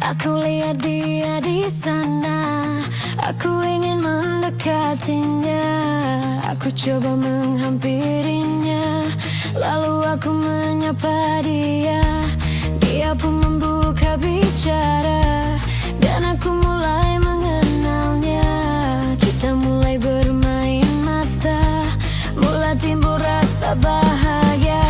Aku lihat dia di sana, aku ingin mendekatinya. Aku coba menghampirinya, lalu aku menyapa dia. Dia pun membuka bicara, dan aku mulai mengenalnya. Kita mulai bermain mata, mulai timbul rasa bahagia.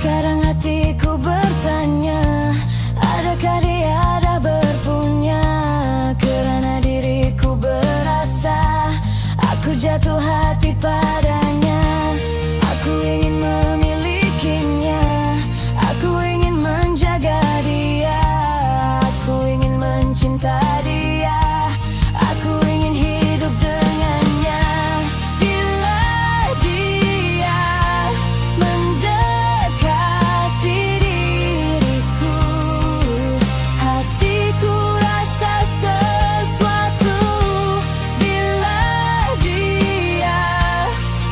Kadang hatiku bertanya, adakah dia ada berpunya? Kerana diriku berasa aku jatuh hati padanya. Aku ingin memilikinya, aku ingin menjaga dia, aku ingin mencinta dia, aku ingin hidup dengannya. Bila dia mendekati diriku, hatiku rasa sesuatu. Bila dia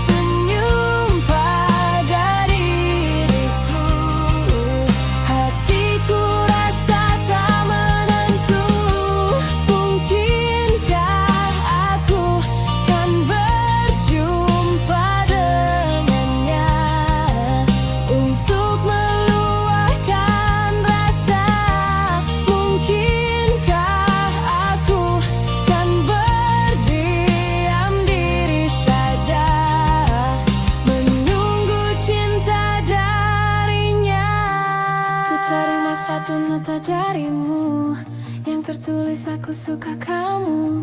senyum pada diriku, hatiku rasa tak menentu. Mungkinkah aku kan berjumpa dengannya untuk meluahkan rasa? Mungkinkah aku kan berdiam diri saja, menunggu cinta darinya? Ku terima satu nota darimu yang tertulis aku suka kamu.